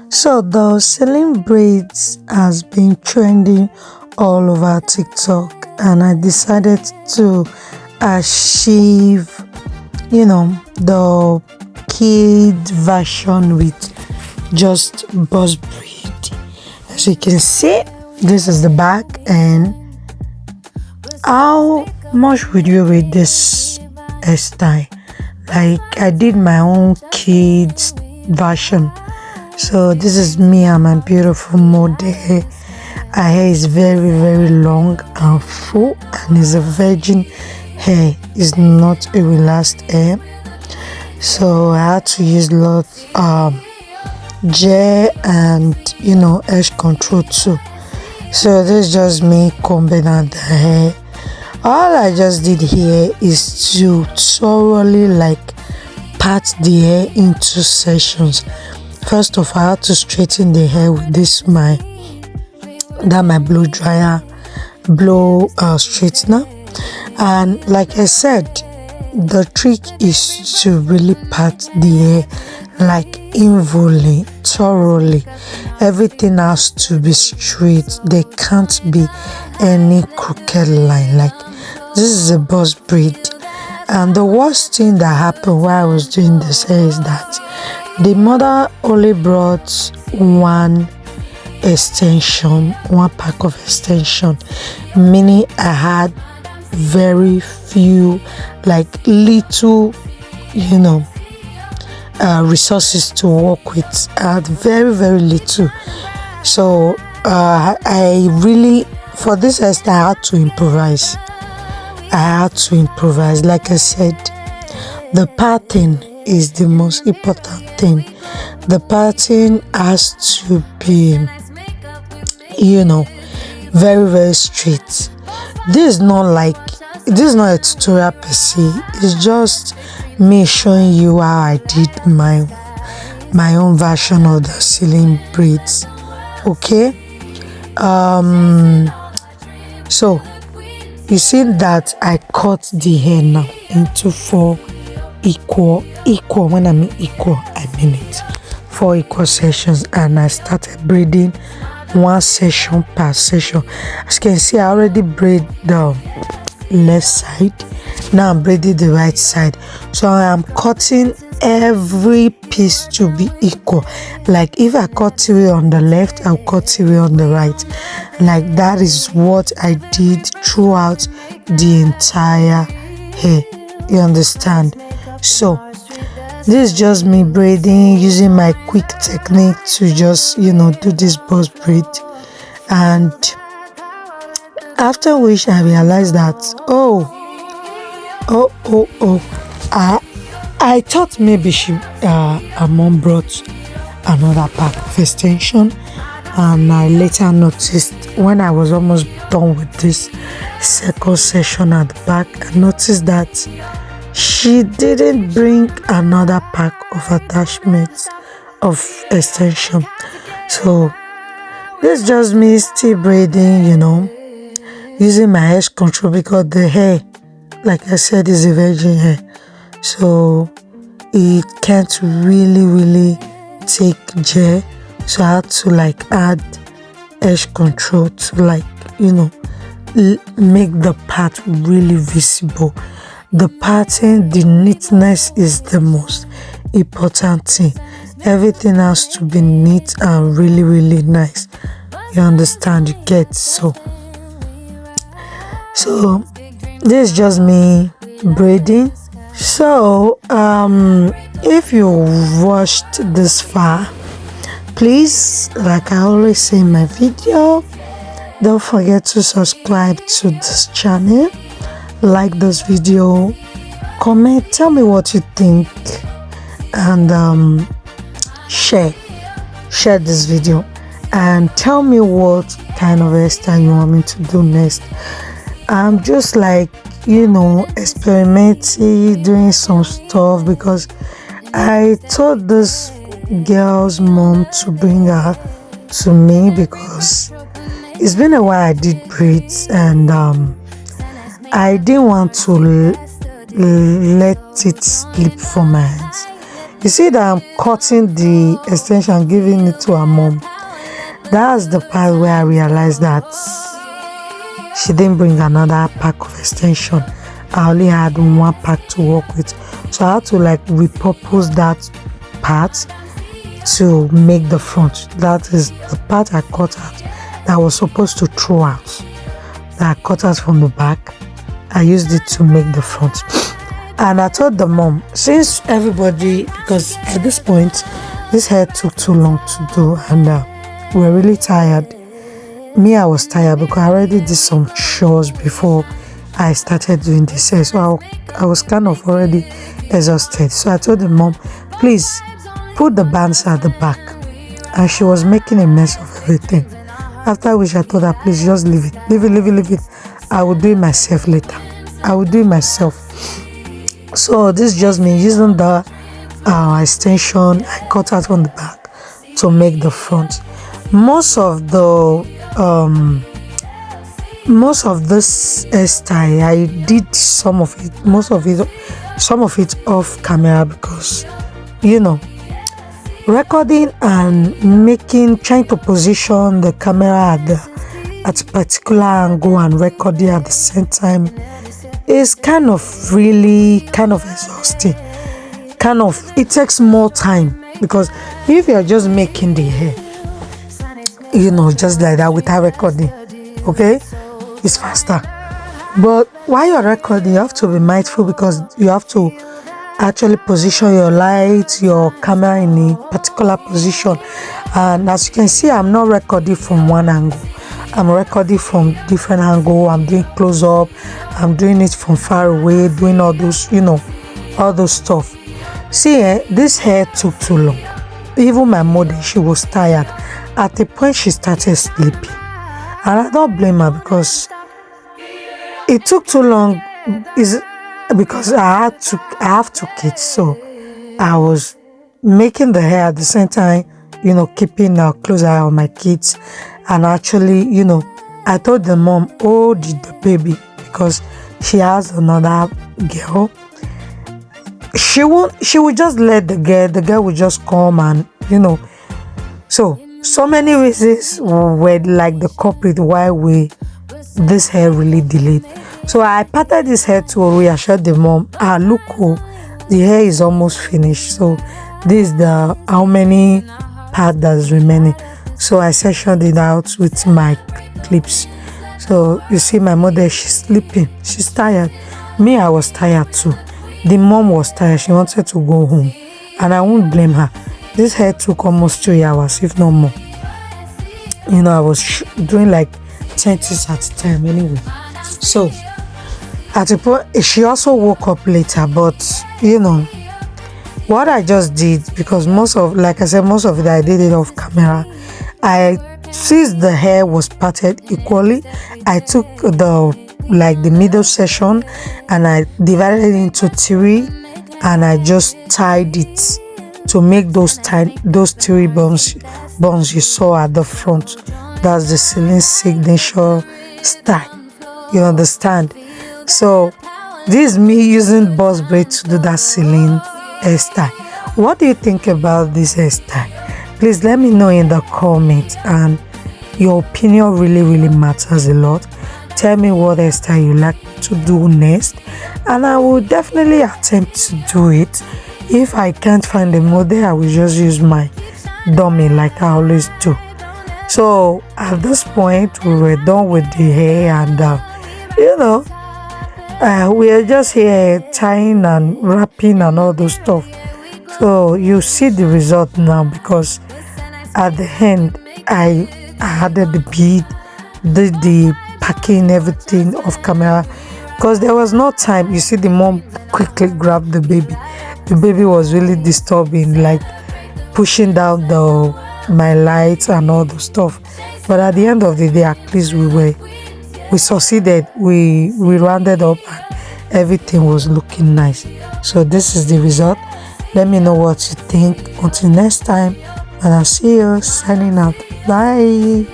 So the Celyn Braids has been trending all over TikTok, and I decided to achieve, the kid version with just buzz braid. As you can see, this is the back. And how much would you rate this hairstyle? Like, I did my own kids version. So this is me and my beautiful model. Her hair is very, very long and full, and is a virgin hair. It's not a relaxed hair. So I had to use lots gel and edge control too. So this is just me combing out the hair. All I just did here is to thoroughly part the hair into sections. First of all, I had to straighten the hair with this my blow dryer, straightener. And like I said, the trick is to really part the hair evenly, thoroughly. Everything has to be straight. There can't be any crooked line. This is a buzz braid. And the worst thing that happened while I was doing this hair is that the mother only brought one pack of extension, meaning I had very few, little, resources to work with. I had very, very little. So I really, for this hairstyle, I had to improvise. Like I said, the parting is the most important thing. The parting has to be, very, very straight. This is not a tutorial per se. It's just me showing you how I did my own version of the Celyn Braids. Okay. So you see that I cut the hair now into 4 equal. When I mean equal, I mean it. 4 equal sections, and I started braiding 1 section per section. As you can see, I already braid the left side. Now I'm braiding the right side. So I am cutting every piece to be equal. If I cut 3 on the left, I'll cut 3 on the right. That is what I did throughout the entire hair. You understand? So this is just me braiding using my quick technique to just do this buzz braid. And after which I realized that I thought maybe her mom brought another pack of extension, and I later noticed when I was almost done with this second section at the back, I noticed that she didn't bring another pack of attachments of extension. So this is just me still braiding, using my edge control, because the hair, like I said, is a virgin hair, so it can't really take gel. So I had to add edge control to make the part really visible. The pattern, the neatness is the most important thing. Everything has to be neat and really nice. You understand? You get? So this is just me braiding. So if you watched this far, please, like I always say in my video, don't forget to subscribe to this channel, like this video, comment, tell me what you think, and share this video, and tell me what kind of hairstyle you want me to do next. I'm just experimenting, doing some stuff, because I told this girl's mom to bring her to me, because it's been a while I did braids, and I didn't want to let it slip from my hands. You see that I'm cutting the extension, giving it to her mom. That's the part where I realized that she didn't bring another pack of extension. I only had one pack to work with, so I had to like repurpose that part to make the front. That is the part I cut out that I was supposed to throw out, that I cut out from the back. I used it to make the front. And I told the mom, since everybody, because at this point this hair took too long to do, and we're really tired. Me, I was tired because I already did some chores before I started doing this hair, so I was kind of already exhausted. So I told the mom, please put the bands at the back, and she was making a mess of everything. After which I told her, please just leave it. I will do it myself later. I will do it myself. So this just me using the extension I cut out on the back to make the front. Most of this hairstyle, I did some of it off camera, because recording and trying to position the camera at a particular angle and recording at the same time is kind of exhausting. It takes more time, because if you're just making the hair, just like that without recording, okay, it's faster. But while you're recording, you have to be mindful, because you have to actually position your light, your camera in a particular position. And as you can see, I'm not recording from one angle. I'm recording from different angle. I'm doing close up. I'm doing it from far away, doing all those, all those stuff. See, this hair took too long. Even my mother, she was tired. At the point, she started sleeping. And I don't blame her, because it took too long. Is because I have two kids, so I was making the hair at the same time, keeping a close eye on my kids. And actually, I told the mom, hold the baby, because she has another girl. She would just let the girl would just come, and so many reasons were like the culprit why this hair really delayed. So I parted this hair to reassure the mom, look, the hair is almost finished. So this is the how many part that's remaining. So I sectioned it out with my clips. So you see my mother, she's sleeping, she's tired. Me, I was tired too. The mom was tired, she wanted to go home, and I won't blame her. This hair took almost 3 hours, if not more. I was doing like 10 things at a time anyway. So at a point, she also woke up later, but what I just did, because most of it I did it off camera. Since the hair was parted equally, I took the middle section and I divided it into 3, and I just tied it to make those 3 buns you saw at the front. That's the Celyn signature style. You understand? So this is me using boss braid to do that Celyn hairstyle. What do you think about this hairstyle? Please let me know in the comments, and your opinion really matters a lot. Tell me what hairstyle you like to do next, and I will definitely attempt to do it. If I can't find a model, I will just use my dummy like I always do. So at this point, we were done with the hair, and we are just here tying and wrapping and all those stuff. So you see the result now, because at the end I added the bead, did the packing, everything off camera, because there was no time. You see the mom quickly grabbed the baby. The baby was really disturbing, like pushing down my lights and all the stuff. But at the end of the day, at least we succeeded. We rounded up, and everything was looking nice. So this is the result. Let me know what you think. Until next time, and I'll see you signing out. Bye.